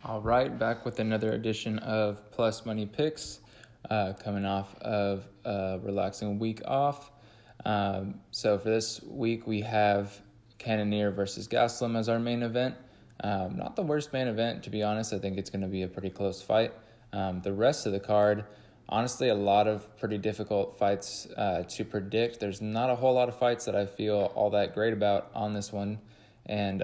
All right, back with another edition of Plus Money Picks, coming off of a relaxing week off. So for this week, we have Cannonier versus Gastelum as our main event. Not the worst main event, to be honest. I think it's going to be a pretty close fight. The rest of the card, honestly, a lot of pretty difficult fights to predict. There's not a whole lot of fights that I feel all that great about on this one. And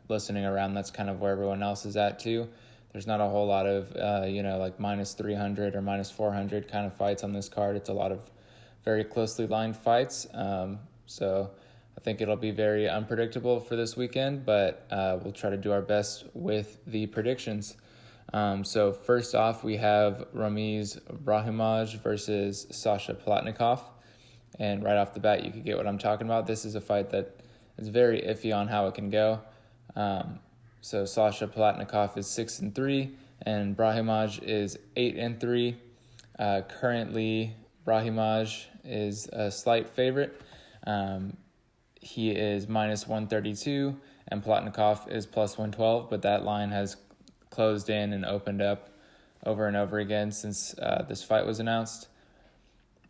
listening around, that's kind of where everyone else is at too. There's not a whole lot of, like minus 300 or minus 400 kind of fights on this card. It's a lot of very closely lined fights. So I think it'll be very unpredictable for this weekend, but we'll try to do our best with the predictions. So first off, we have Ramiz Brahimaj versus Sasha Palatnikov. And right off the bat, you could get what I'm talking about. This is a fight that is very iffy on how it can go. So Sasha Palatnikov is 6-3, and Brahimaj is 8-3. Currently, Brahimaj is a slight favorite. He is minus 132, and Palatnikov is plus 112, but that line has closed in and opened up over and over again since this fight was announced.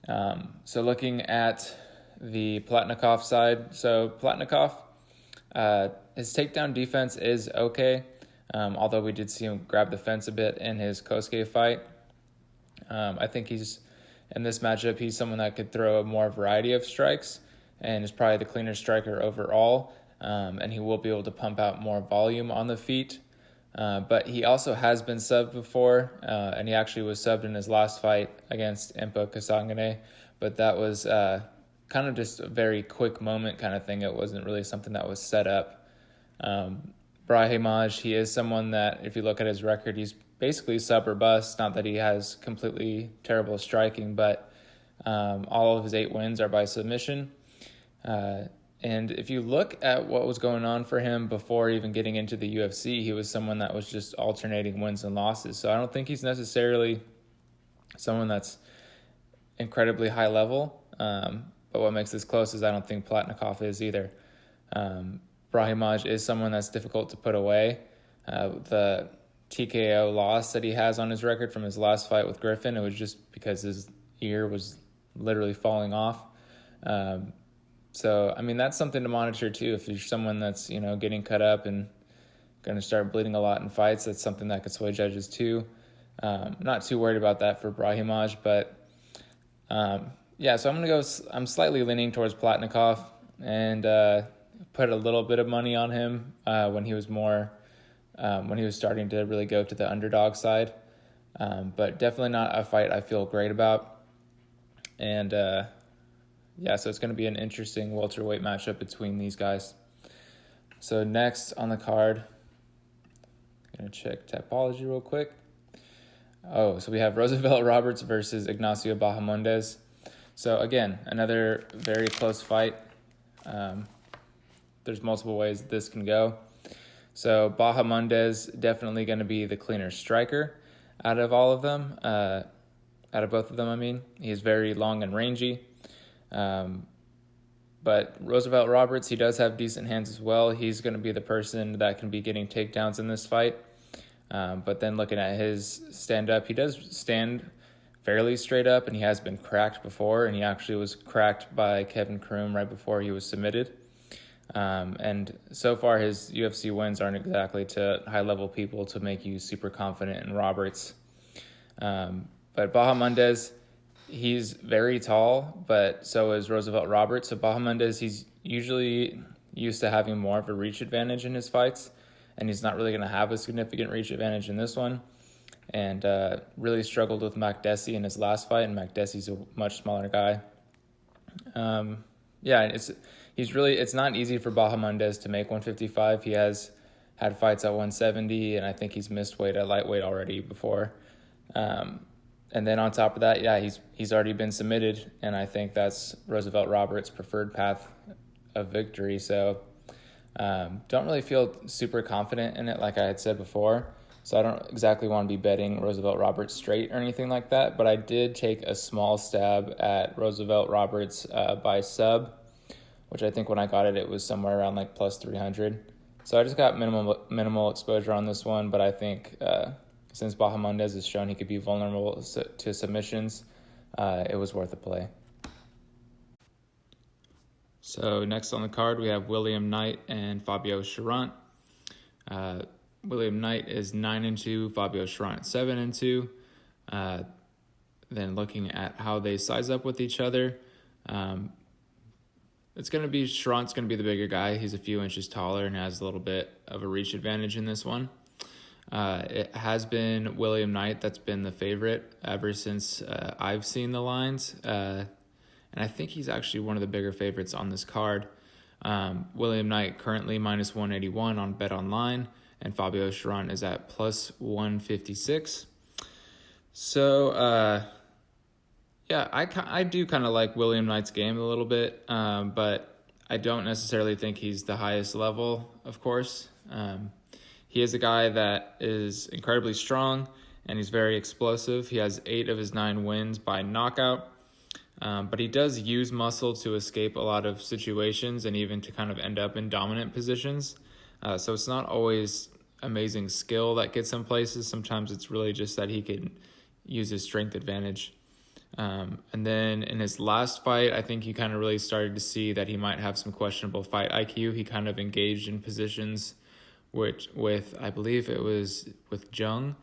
So looking at the Palatnikov side, so Palatnikov, his takedown defense is okay, although we did see him grab the fence a bit in his Kosuke fight. I think in this matchup, he's someone that could throw a more variety of strikes and is probably the cleaner striker overall, and he will be able to pump out more volume on the feet. But he also has been subbed before, and he actually was subbed in his last fight against Impa Kasangane, but that was kind of just a very quick moment kind of thing. It wasn't really something that was set up. Brahimaj, he is someone that, if you look at his record, he's basically sub or bust. Not that he has completely terrible striking, but all of his 8 wins are by submission. And if you look at what was going on for him before even getting into the UFC, he was someone that was just alternating wins and losses. So I don't think he's necessarily someone that's incredibly high level. But what makes this close is I don't think Palatnikov is either. Brahimaj is someone that's difficult to put away. The TKO loss that he has on his record from his last fight with Griffin, it was just because his ear was literally falling off. So, I mean, that's something to monitor too. If you're someone that's, getting cut up and going to start bleeding a lot in fights, that's something that could sway judges too. Not too worried about that for Brahimaj, but so I'm slightly leaning towards Palatnikov and put a little bit of money on him when he was starting to really go to the underdog side. But definitely not a fight I feel great about. And so it's going to be an interesting welterweight matchup between these guys. So next on the card, I'm going to check Tapology real quick. So we have Roosevelt Roberts versus Ignacio Bahamondes. So again, another very close fight. There's multiple ways this can go. So Bahamondes definitely going to be the cleaner striker out of all of them. Out of both of them, I mean. He's very long and rangy. But Roosevelt Roberts, he does have decent hands as well. He's going to be the person that can be getting takedowns in this fight. But then looking at his stand-up, he does stand fairly straight up, and he has been cracked before, and he actually was cracked by Kevin Kroom right before he was submitted. And so far his UFC wins aren't exactly to high-level people to make you super confident in Roberts. But Bahamondes, he's very tall, but so is Roosevelt Roberts. So Bahamondes, he's usually used to having more of a reach advantage in his fights, and he's not really going to have a significant reach advantage in this one. And really struggled with Makdessi in his last fight, and Makdessi's a much smaller guy. It's not easy for Bahamondes to make 155. He has had fights at 170, and I think he's missed weight at lightweight already before. And then on top of that, he's already been submitted, and I think that's Roosevelt Roberts' preferred path of victory. So don't really feel super confident in it, like I had said before. So I don't exactly want to be betting Roosevelt Roberts straight or anything like that, but I did take a small stab at Roosevelt Roberts by sub, which I think when I got it, it was somewhere around like plus 300. So I just got minimal exposure on this one, but I think since Bahamondes has shown he could be vulnerable to submissions, it was worth a play. So next on the card, we have William Knight and Fabio Charon. William Knight is 9-2, Fabio Charon 7-2. Then looking at how they size up with each other, it's going to be Charon's going to be the bigger guy. He's a few inches taller and has a little bit of a reach advantage in this one. It has been William Knight that's been the favorite ever since I've seen the lines. And I think he's actually one of the bigger favorites on this card. William Knight currently minus 181 on Bet Online, and Fabio Charon is at plus 156. So, yeah, I do kind of like William Knight's game a little bit, but I don't necessarily think he's the highest level, of course. He is a guy that is incredibly strong, and he's very explosive. He has 8 of his 9 wins by knockout. But he does use muscle to escape a lot of situations and even to kind of end up in dominant positions. So it's not always amazing skill that gets him places. Sometimes it's really just that he can use his strength advantage. And then in his last fight, I think you kind of really started to see that he might have some questionable fight IQ. He kind of engaged in positions with I believe it was with Jung.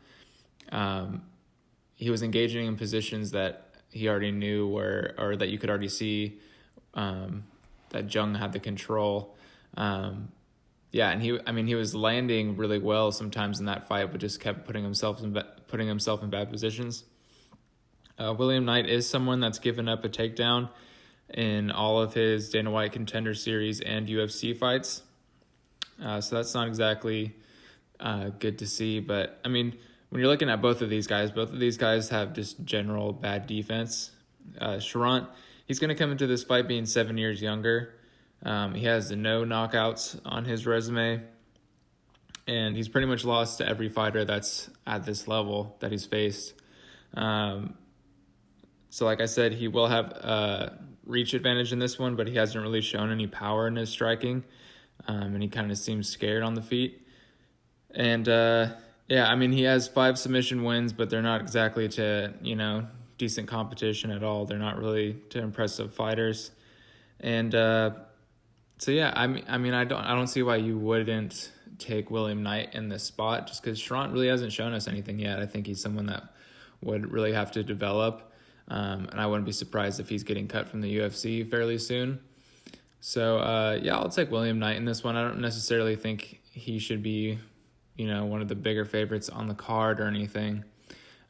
He was engaging in positions that he already knew or that you could already see that Jung had the control. And he was landing really well sometimes in that fight, but just kept putting himself in bad positions. William Knight is someone that's given up a takedown in all of his Dana White Contender Series and UFC fights. So that's not exactly good to see, but I mean, when you're looking at both of these guys have just general bad defense. Charon, he's going to come into this fight being 7 years younger. He has no knockouts on his resume, and he's pretty much lost to every fighter that's at this level that he's faced. So like I said, he will have a reach advantage in this one, but he hasn't really shown any power in his striking, and he kind of seems scared on the feet. And yeah, I mean, he has 5 submission wins, but they're not exactly to, decent competition at all. They're not really to impressive fighters. And so yeah, I mean, I don't see why you wouldn't take William Knight in this spot, just because Charon really hasn't shown us anything yet. I think he's someone that would really have to develop, and I wouldn't be surprised if he's getting cut from the UFC fairly soon. So yeah, I'll take William Knight in this one. I don't necessarily think he should be one of the bigger favorites on the card or anything.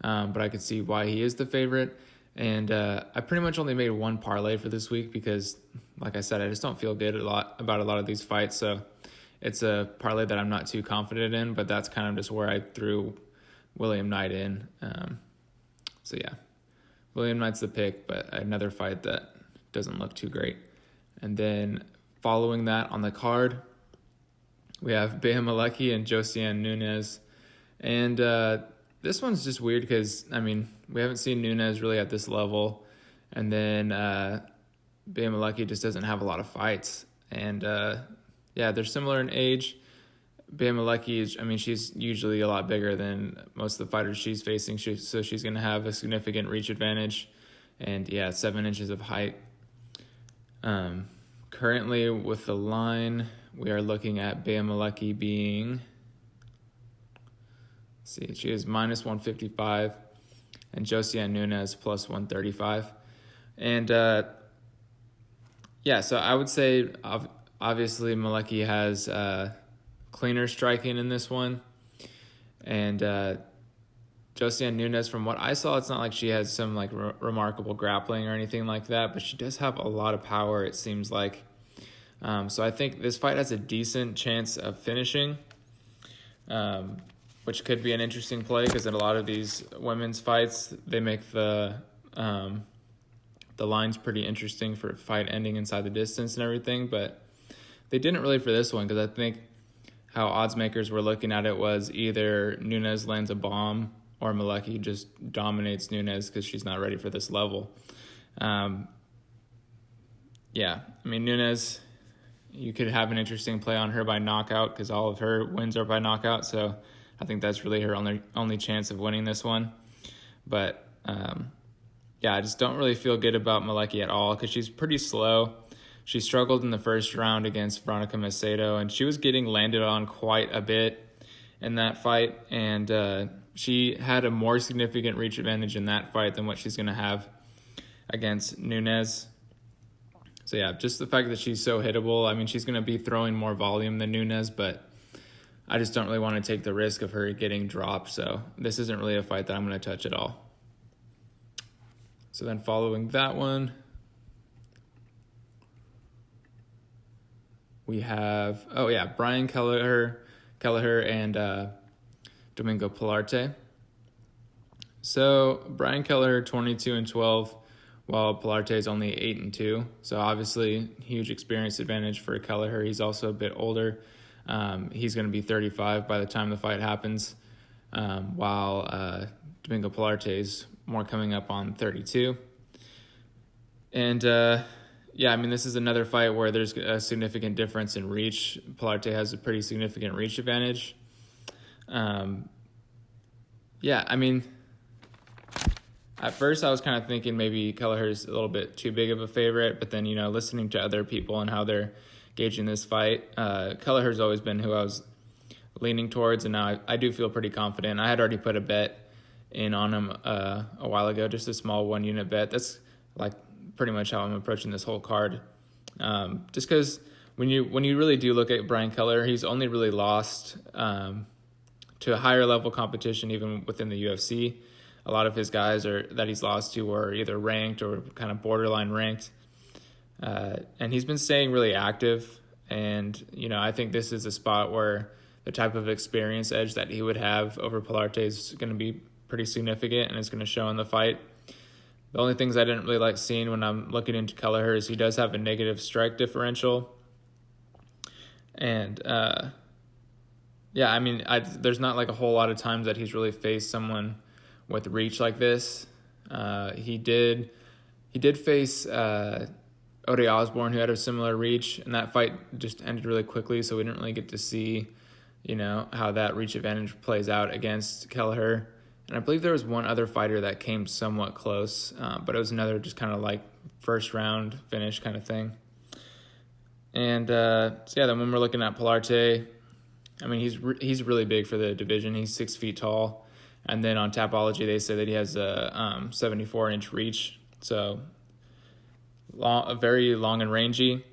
But I could see why he is the favorite. And I pretty much only made one parlay for this week because, like I said, I just don't feel good about a lot of these fights. So it's a parlay that I'm not too confident in, but that's kind of just where I threw William Knight in. So yeah, William Knight's the pick, but another fight that doesn't look too great. And then following that on the card, we have Bam Malecki and Josiane Nunes. And this one's just weird because, I mean, we haven't seen Nunes really at this level. And then Bam Malecki just doesn't have a lot of fights. And, yeah, they're similar in age. Bam Malecki, she's usually a lot bigger than most of the fighters she's facing. So she's going to have a significant reach advantage. And, yeah, 7 inches of height. Currently with the line, we are looking at Bam Malecki being, she is minus 155, and Josiane Nunes plus 135. And, yeah, so I would say, obviously, Malecki has cleaner striking in this one. And Josiane Nunes, from what I saw, it's not like she has some, remarkable grappling or anything like that, but she does have a lot of power, it seems like. So I think this fight has a decent chance of finishing, which could be an interesting play because in a lot of these women's fights, they make the lines pretty interesting for fight ending inside the distance and everything. But they didn't really for this one because I think how odds makers were looking at it was either Nunes lands a bomb or Malecki just dominates Nunes because she's not ready for this level. Yeah, I mean, Nunes, you could have an interesting play on her by knockout because all of her wins are by knockout. So I think that's really her only chance of winning this one. But I just don't really feel good about Malecki at all because she's pretty slow. She struggled in the first round against Veronica Macedo, and she was getting landed on quite a bit in that fight. And she had a more significant reach advantage in that fight than what she's going to have against Nunes. So yeah, just the fact that she's so hittable. I mean, she's going to be throwing more volume than Nunes, but I just don't really want to take the risk of her getting dropped. So this isn't really a fight that I'm going to touch at all. So then following that one, we have, Brian Keller and Domingo Polarte. So Brian Keller 22-12, while Polarte is only 8-2. So obviously huge experience advantage for Keller. He's also a bit older. He's going to be 35 by the time the fight happens, while Domingo Polarte is more coming up on 32. And this is another fight where there's a significant difference in reach. Polarte has a pretty significant reach advantage. At first I was kind of thinking maybe Kelleher's a little bit too big of a favorite, but then, listening to other people and how they're gauging this fight, Kelleher's always been who I was leaning towards, and now I do feel pretty confident. I had already put a bet in on him a while ago, just a small 1-unit bet. That's like pretty much how I'm approaching this whole card. Just because when you really do look at Brian Keller, he's only really lost to a higher level competition, even within the UFC. A lot of his guys that he's lost to are either ranked or kind of borderline ranked. And he's been staying really active. And, I think this is a spot where the type of experience edge that he would have over Polarte is going to be pretty significant, and it's going to show in the fight. The only things I didn't really like seeing when I'm looking into Kelleher is he does have a negative strike differential. And, there's not like a whole lot of times that he's really faced someone with reach like this. He did face Ode Osborne, who had a similar reach, and that fight just ended really quickly, so we didn't really get to see, how that reach advantage plays out against Kelleher. And I believe there was one other fighter that came somewhat close, but it was another just kind of like first round finish kind of thing. And then when we're looking at Polarte, I mean, he's really big for the division. He's 6 feet tall. And then on Tapology, they say that he has a 74-inch reach. So very long and rangy.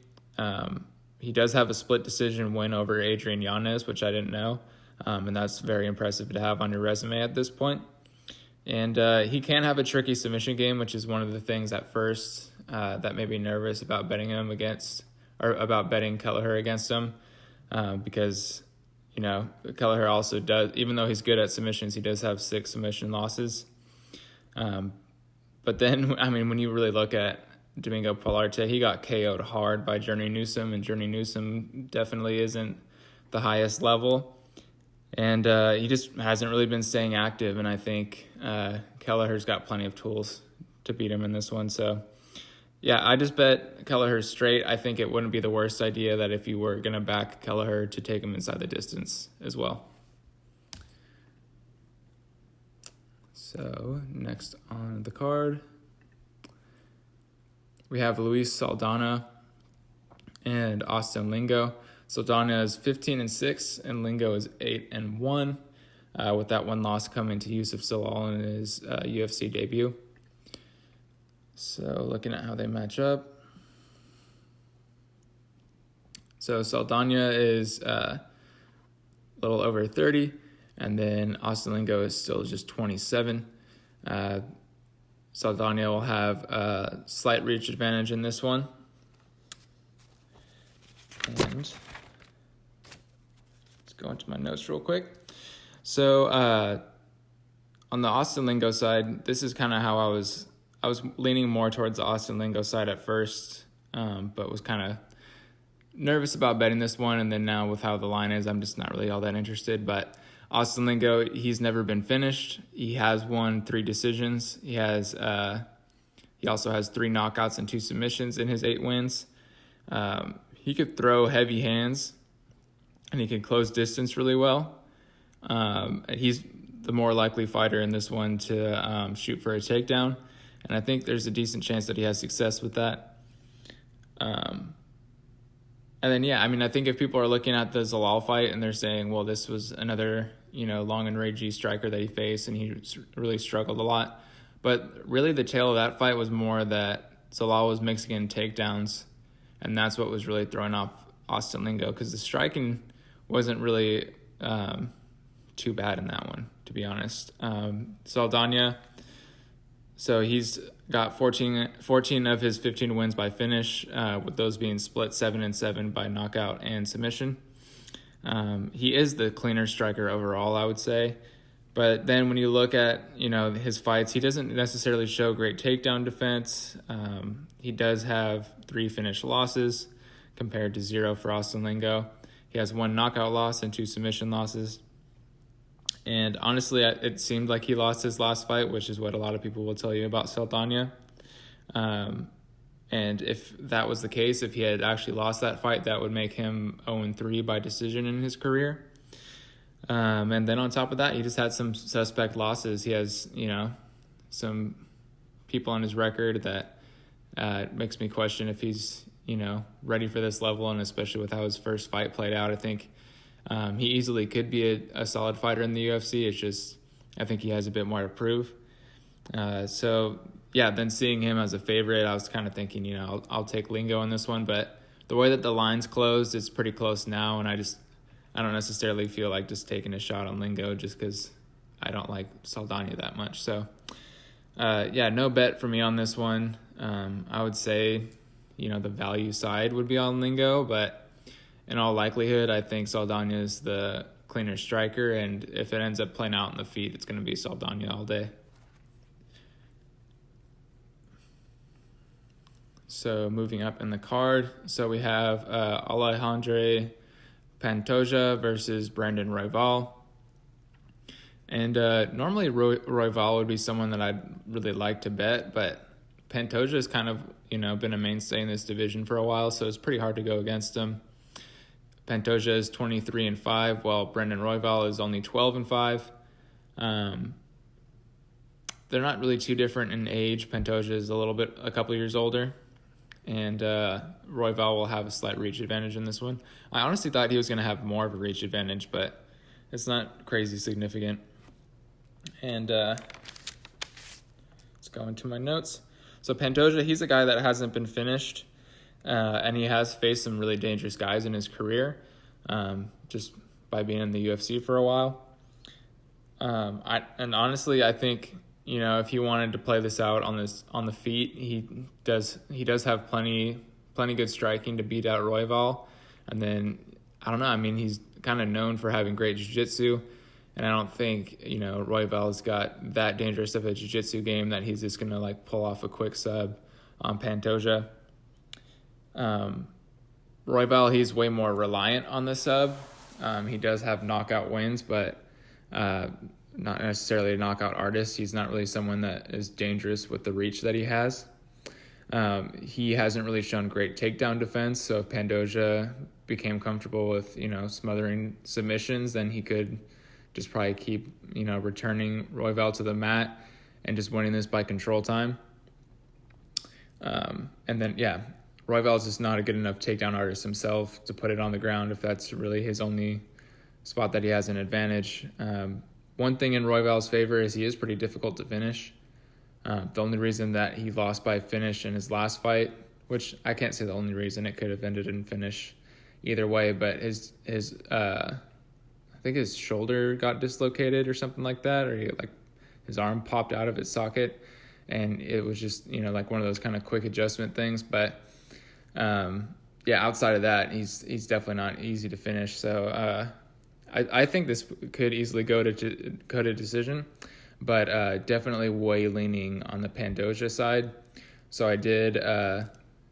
He does have a split decision win over Adrian Yanez, which I didn't know. And that's very impressive to have on your resume at this point. And he can have a tricky submission game, which is one of the things at first that made me nervous about betting him against, or about betting Kelleher against him, because Kelleher also does, even though he's good at submissions, he does have 6 submission losses. But then, I mean, when you really look at Domingo Polarte, he got KO'd hard by Journey Newsom, and Journey Newsom definitely isn't the highest level. And he just hasn't really been staying active, and I think Kelleher's got plenty of tools to beat him in this one. So, yeah, I just bet Kelleher straight. I think it wouldn't be the worst idea that if you were going to back Kelleher to take him inside the distance as well. So, next on the card, we have Luis Saldana and Austin Lingo. Saldana is 15-6, and Lingo is 8-1, with that one loss coming to Yusuf Salal in his UFC debut. So looking at how they match up. So Saldana is a little over 30, and then Austin Lingo is still just 27. Saldana will have a slight reach advantage in this one. And let's go into my notes real quick. So on the Austin Lingo side, this is kind of how I was leaning more towards the Austin Lingo side at first, but was kind of nervous about betting this one. And then now with how the line is, I'm just not really all that interested. But Austin Lingo, he's never been finished. He has won 3 decisions. He also has 3 knockouts and 2 submissions in his 8 wins. He he could throw heavy hands, and he can close distance really well. He's the more likely fighter in this one to shoot for a takedown, and I think there's a decent chance that he has success with that. And then, I think if people are looking at the Zalal fight and they're saying, well, this was another, long and ragey striker that he faced, and he really struggled a lot. But really the tale of that fight was more that Zalal was mixing in takedowns, and that's what was really throwing off Austin Lingo, because the striking wasn't really too bad in that one, to be honest. Saldana, so he's got 14 of his 15 wins by finish, with those being split 7-7 by knockout and submission. He is the cleaner striker overall, I would say. But then when you look at, his fights, he doesn't necessarily show great takedown defense. He does have 3 finished losses compared to 0 for Austin Lingo. He has 1 knockout loss and 2 submission losses. And honestly, it seemed like he lost his last fight, which is what a lot of people will tell you about Saldana. And if that was the case, if he had actually lost that fight, that would make him 0-3 by decision in his career. And then on top of that, he just had some suspect losses. He has, some people on his record that makes me question if he's, ready for this level, and especially with how his first fight played out. I think he easily could be a solid fighter in the UFC. It's just, I think he has a bit more to prove. Then seeing him as a favorite, I was kind of thinking, I'll take Lingo in this one. But the way that the line's closed, it's pretty close now, and I don't necessarily feel like just taking a shot on Lingo just because I don't like Saldana that much. So, no bet for me on this one. I would say, the value side would be on Lingo, but in all likelihood, I think Saldana is the cleaner striker, and if it ends up playing out in the feet, it's going to be Saldana all day. So moving up in the card, so we have Alejandro Pantoja versus Brandon Royval. And normally Royval would be someone that I'd really like to bet, but Pantoja has kind of, been a mainstay in this division for a while, so it's pretty hard to go against him. Pantoja is 23-5, while Brandon Royval is only 12-5. They're not really too different in age. Pantoja is a couple years older, and Royval will have a slight reach advantage in this one. I honestly thought he was going to have more of a reach advantage, but it's not crazy significant. And let's go into my notes. So Pantoja, he's a guy that hasn't been finished, and he has faced some really dangerous guys in his career, just by being in the UFC for a while. And honestly, I think, if he wanted to play this out on the feet, he does have plenty good striking to beat out Royval. And then I don't know. He's kind of known for having great jiu-jitsu, and I don't think Royval's got that dangerous of a jiu-jitsu game that he's just gonna pull off a quick sub on Pantoja. Royval, he's way more reliant on the sub. He does have knockout wins, but not necessarily a knockout artist. He's not really someone that is dangerous with the reach that he has. He hasn't really shown great takedown defense, so if Pantoja became comfortable with, smothering submissions, then he could just probably keep, returning Royval to the mat and just winning this by control time. And then, Royval is just not a good enough takedown artist himself to put it on the ground if that's really his only spot that he has an advantage. One thing in Royval's favor is he is pretty difficult to finish. The only reason that he lost by finish in his last fight, which I can't say the only reason, it could have ended in finish either way, but his I think his shoulder got dislocated or something like that, or his arm popped out of its socket, and it was just one of those kind of quick adjustment things. But outside of that, he's definitely not easy to finish. So I think this could easily go to decision, but definitely way leaning on the Pantoja side. So I did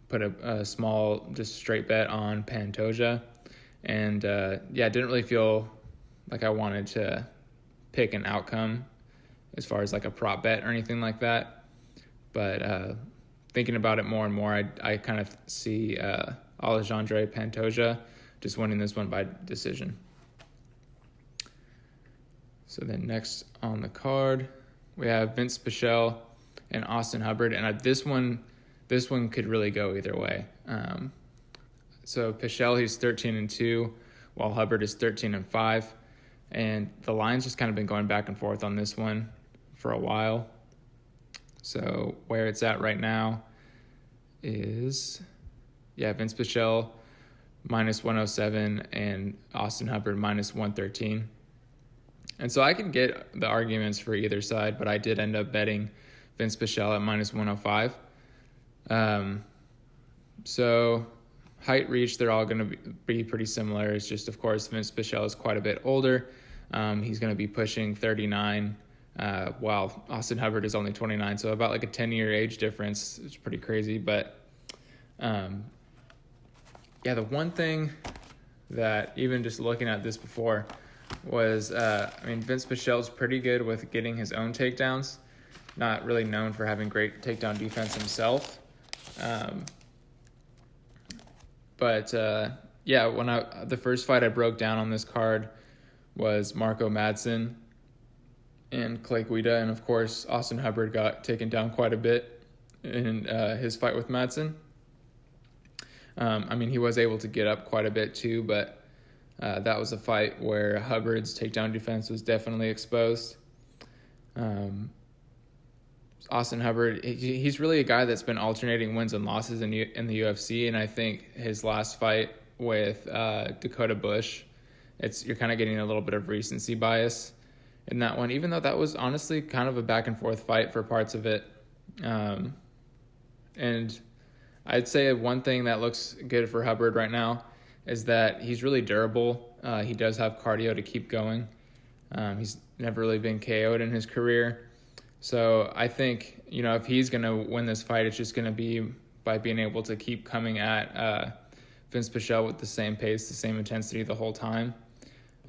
put a small, just straight bet on Pantoja, and didn't really feel like I wanted to pick an outcome as far as a prop bet or anything like that. But thinking about it more and more, I kind of see Alexandre Pantoja, just winning this one by decision. So then next on the card, we have Vince Pichel and Austin Hubbard, and this one could really go either way. So Pichel, he's 13-2, while Hubbard is 13-5, and the line's just kind of been going back and forth on this one for a while. So where it's at right now is, Vince Pichel minus 107 and Austin Hubbard minus 113. And so I can get the arguments for either side, but I did end up betting Vince Pichel at minus 105. So height, reach, they're all going to be pretty similar. It's just, of course, Vince Pichel is quite a bit older. He's going to be pushing 39, while Austin Hubbard is only 29. So about like a 10-year age difference. It's pretty crazy. But, the one thing that even just looking at this before was, Vince Pichel's pretty good with getting his own takedowns. Not really known for having great takedown defense himself. The first fight I broke down on this card was Marco Madsen and Clay Guida, and of course Austin Hubbard got taken down quite a bit in his fight with Madsen. He was able to get up quite a bit too, but that was a fight where Hubbard's takedown defense was definitely exposed. Austin Hubbard, he's really a guy that's been alternating wins and losses in the UFC, and I think his last fight with Dakota Bush, you're kind of getting a little bit of recency bias in that one, even though that was honestly kind of a back and forth fight for parts of it. And I'd say one thing that looks good for Hubbard right now is that he's really durable. He does have cardio to keep going. He's never really been KO'd in his career. So I think, if he's going to win this fight, it's just going to be by being able to keep coming at Vince Pichel with the same pace, the same intensity the whole time.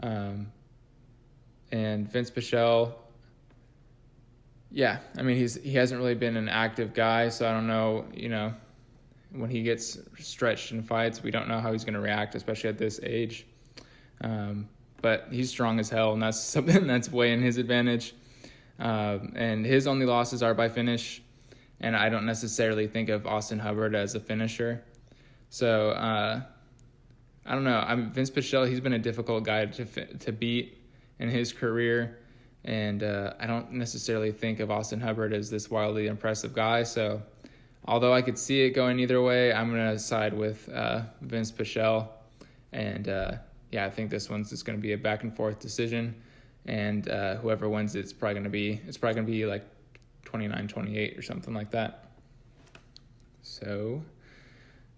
And Vince Pichel, he hasn't really been an active guy, so I don't know, when he gets stretched in fights, we don't know how he's going to react, especially at this age. But he's strong as hell, and that's something that's way in his advantage. And his only losses are by finish, and I don't necessarily think of Austin Hubbard as a finisher. So I don't know. Vince Pichel, he's been a difficult guy to beat in his career, and I don't necessarily think of Austin Hubbard as this wildly impressive guy. So although I could see it going either way, I'm going to side with Vince Pichel, and I think this one's just going to be a back and forth decision. And whoever wins it's probably gonna be like 29-28 or something like that. So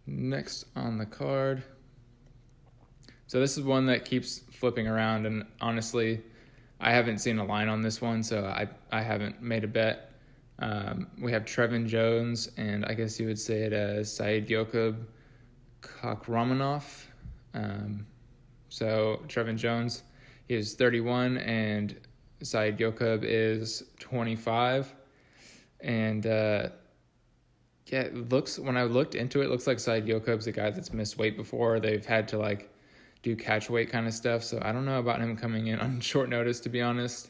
next on the card, so this is one that keeps flipping around, and honestly I haven't seen a line on this one, so I haven't made a bet. We have Trevin Jones, and I guess you would say it as Said Yokob Kakramanov. So Trevin Jones, he is 31, and Said Yokob is 25. And it looks, when I looked into it, looks like Said Yokob's a guy that's missed weight before. They've had to do catch weight kind of stuff. So I don't know about him coming in on short notice, to be honest.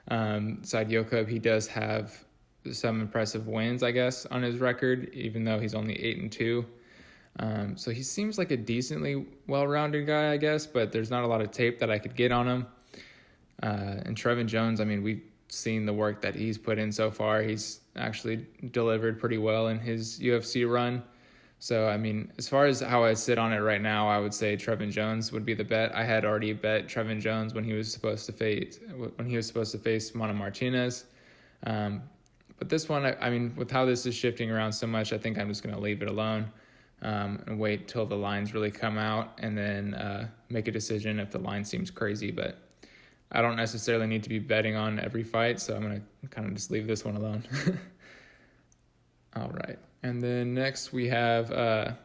Said Yokob, he does have some impressive wins, I guess, on his record, even though he's only 8-2. So he seems like a decently well-rounded guy, I guess, but there's not a lot of tape that I could get on him. And Trevin Jones, we've seen the work that he's put in so far. He's actually delivered pretty well in his UFC run. So, as far as how I sit on it right now, I would say Trevin Jones would be the bet. I had already bet Trevin Jones when he was supposed to face Mana Martinez. But this one, with how this is shifting around so much, I think I'm just going to leave it alone. And wait till the lines really come out, and then make a decision if the line seems crazy. But I don't necessarily need to be betting on every fight, so I'm going to kind of just leave this one alone. All right. And then next we have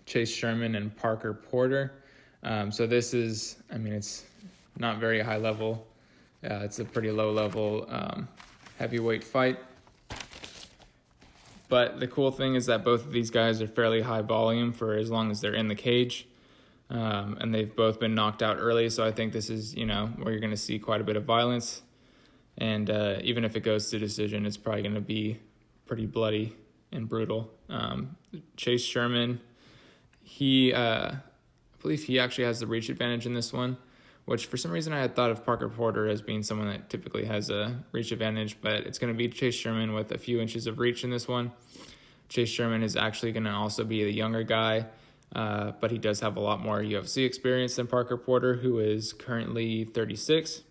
Chase Sherman and Parker Porter. So this is, it's not very high level. It's a pretty low level heavyweight fight. But the cool thing is that both of these guys are fairly high volume for as long as they're in the cage. And they've both been knocked out early, so I think this is, where you're going to see quite a bit of violence. And even if it goes to decision, it's probably going to be pretty bloody and brutal. Chase Sherman, I believe he actually has the reach advantage in this one, which for some reason I had thought of Parker Porter as being someone that typically has a reach advantage, but it's going to be Chase Sherman with a few inches of reach in this one. Chase Sherman is actually going to also be the younger guy, but he does have a lot more UFC experience than Parker Porter, who is currently 36.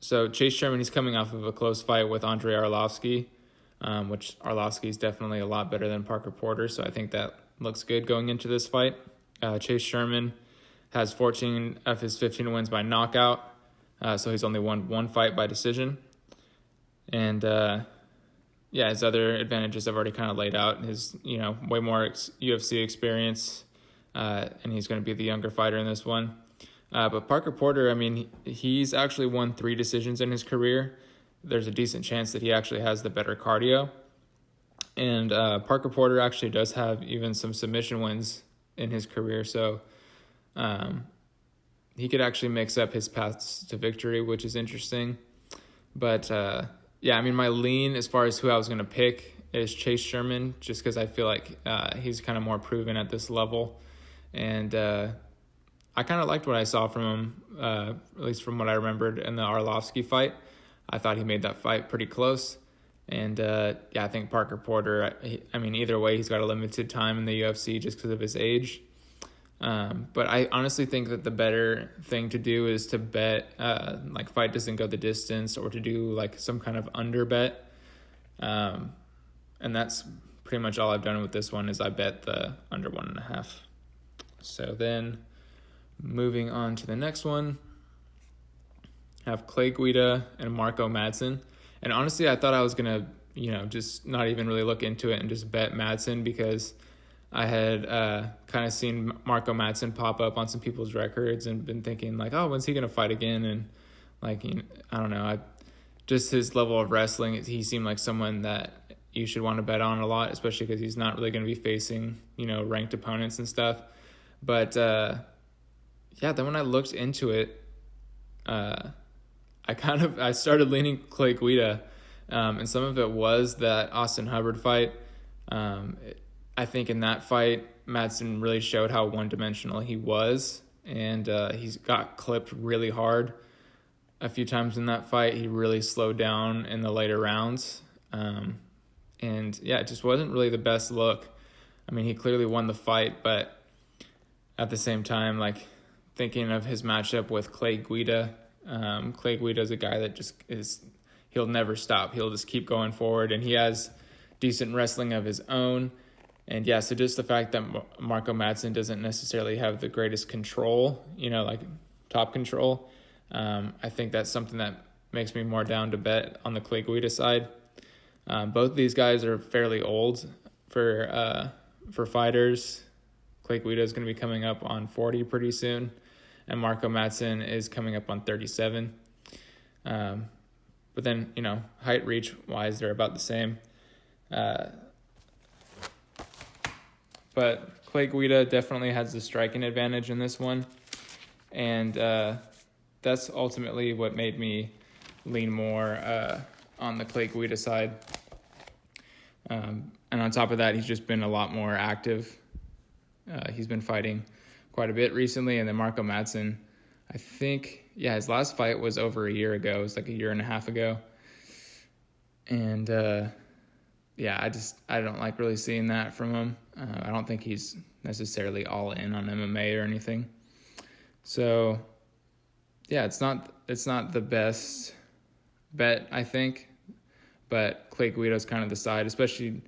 So Chase Sherman, he's coming off of a close fight with Andrei Arlovsky, which Arlovsky is definitely a lot better than Parker Porter, so I think that looks good going into this fight. Chase Sherman has 14 of his 15 wins by knockout, so he's only won one fight by decision. And his other advantages I've already kind of laid out. His, way more UFC experience, and he's going to be the younger fighter in this one. But Parker Porter, he's actually won 3 decisions in his career. There's a decent chance that he actually has the better cardio. And Parker Porter actually does have even some submission wins in his career, so he could actually mix up his paths to victory, which is interesting. But my lean as far as who I was going to pick is Chase Sherman, just because I feel like he's kind of more proven at this level. And I kind of liked what I saw from him, at least from what I remembered in the Arlovsky fight. I thought he made that fight pretty close. And I think Parker Porter, either way, he's got a limited time in the UFC just because of his age. But I honestly think that the better thing to do is to bet, fight doesn't go the distance, or to do some kind of under bet. And that's pretty much all I've done with this one, is I bet the under 1.5. So then moving on to the next one, have Clay Guida and Marco Madsen. And honestly, I thought I was going to, just not even really look into it and just bet Madsen, because I had kind of seen Marco Madsen pop up on some people's records and been thinking when's he going to fight again? And I don't know. Just his level of wrestling, he seemed like someone that you should want to bet on a lot, especially because he's not really going to be facing, ranked opponents and stuff. But then when I looked into it, I started leaning Clay Guida, and some of it was that Austin Hubbard fight. I think in that fight, Madsen really showed how one-dimensional he was, and he's got clipped really hard a few times in that fight. He really slowed down in the later rounds, it just wasn't really the best look. He clearly won the fight, but at the same time, thinking of his matchup with Clay Guida, Clay Guida is a guy that he'll never stop. He'll just keep going forward, and he has decent wrestling of his own. And so just the fact that Marco Madsen doesn't necessarily have the greatest control, top control, I think that's something that makes me more down to bet on the Clay Guida side. Both of these guys are fairly old for fighters. Clay Guida is going to be coming up on 40 pretty soon, and Marco Madsen is coming up on 37. But then, height reach wise, they're about the same. But Clay Guida definitely has the striking advantage in this one. And that's ultimately what made me lean more on the Clay Guida side. And on top of that, he's just been a lot more active. He's been fighting quite a bit recently. And then Marco Madsen, I think, his last fight was over a year ago. It was a year and a half ago. And I don't like really seeing that from him. I don't think he's necessarily all in on MMA or anything. So, it's not the best bet, I think. But Clay Guida's kind of the side, especially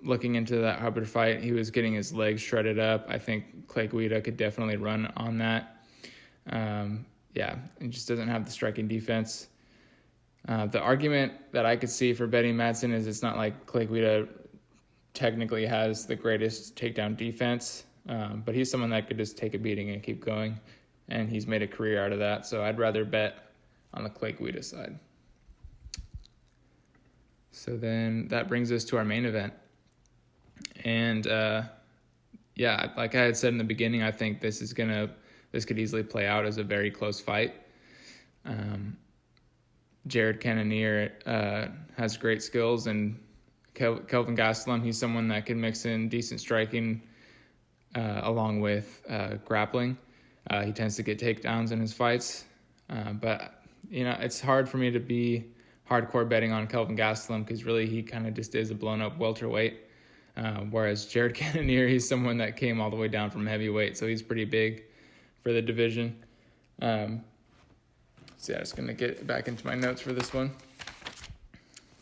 looking into that Hubbard fight. He was getting his legs shredded up. I think Clay Guida could definitely run on that. He just doesn't have the striking defense. The argument that I could see for betting Madsen is it's not like Clay Guida technically has the greatest takedown defense, but he's someone that could just take a beating and keep going, and he's made a career out of that, so I'd rather bet on the Clay Guida side. So then that brings us to our main event. And like I had said in the beginning, I think this could easily play out as a very close fight. Jared Cannonier has great skills, and Kelvin Gastelum, he's someone that can mix in decent striking along with grappling. He tends to get takedowns in his fights. But, it's hard for me to be hardcore betting on Kelvin Gastelum because really he kind of just is a blown-up welterweight. Whereas Jared Cannonier, he's someone that came all the way down from heavyweight, so he's pretty big for the division. Just going to get back into my notes for this one.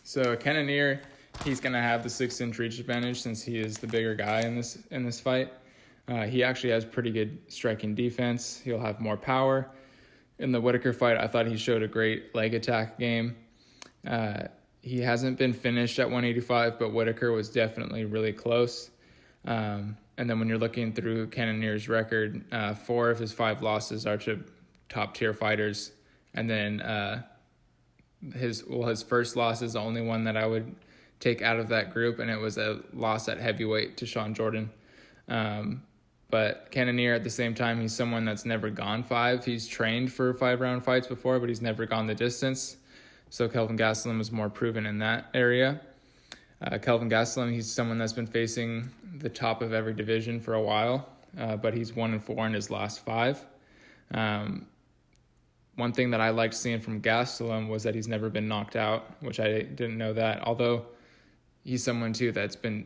So Cannonier, he's going to have the 6-inch reach advantage since he is the bigger guy in this fight. He actually has pretty good striking defense. He'll have more power. In the Whitaker fight, I thought he showed a great leg attack game. He hasn't been finished at 185, but Whitaker was definitely really close. And then when you're looking through Cannonier's record, 4 of his 5 losses are to top-tier fighters. And then his first loss is the only one that I would take out of that group, and it was a loss at heavyweight to Sean Jordan. But Cannonier, at the same time, he's someone that's never gone 5. He's trained for 5-round fights before, but he's never gone the distance. So Kelvin Gastelum is more proven in that area. Kelvin Gastelum, he's someone that's been facing the top of every division for a while, but he's 1-4 in his last 5. One thing that I liked seeing from Gastelum was that he's never been knocked out, which I didn't know that. Although he's someone too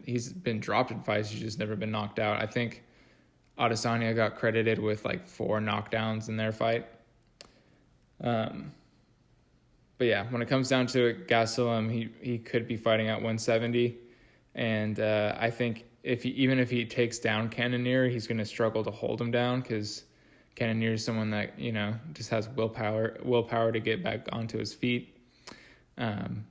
he's been dropped in fights, he's just never been knocked out. I think Adesanya got credited with 4 knockdowns in their fight. But yeah, when it comes down to it, Gastelum, he could be fighting at 170. And I think even if he takes down Cannonier, he's going to struggle to hold him down because Cannonier is someone that, just has willpower to get back onto his feet. And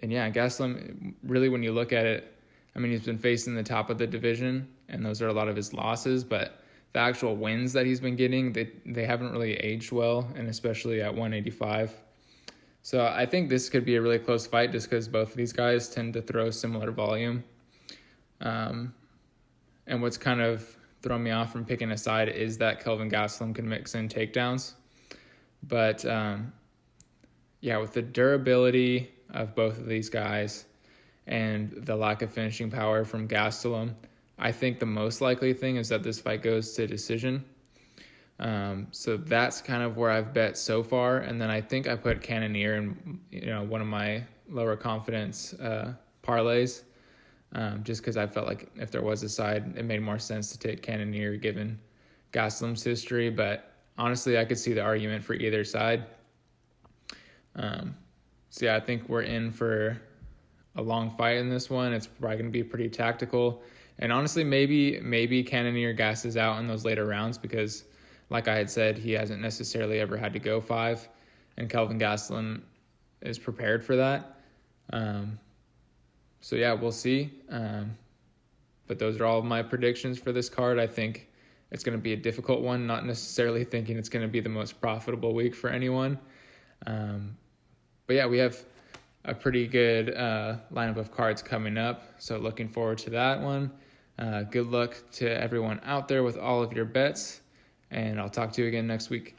yeah, Gastelum, really when you look at it, he's been facing the top of the division, and those are a lot of his losses, but the actual wins that he's been getting, they haven't really aged well, and especially at 185. So I think this could be a really close fight just because both of these guys tend to throw similar volume. And what's kind of thrown me off from picking a side is that Kelvin Gastelum can mix in takedowns. But with the durability of both of these guys and the lack of finishing power from Gastelum, I think the most likely thing is that this fight goes to decision. So that's kind of where I've bet so far. And then I think I put Cannonier in, one of my lower confidence parlays, just because I felt like if there was a side, it made more sense to take Cannonier given Gastelum's history. But honestly, I could see the argument for either side. I think we're in for a long fight in this one. It's probably going to be pretty tactical. And honestly, maybe Cannonier gasses out in those later rounds because, like I had said, he hasn't necessarily ever had to go 5, and Kelvin Gastelum is prepared for that. We'll see. But those are all of my predictions for this card. I think it's going to be a difficult one, not necessarily thinking it's going to be the most profitable week for anyone. We have a pretty good lineup of cards coming up, so looking forward to that one. Good luck to everyone out there with all of your bets, and I'll talk to you again next week.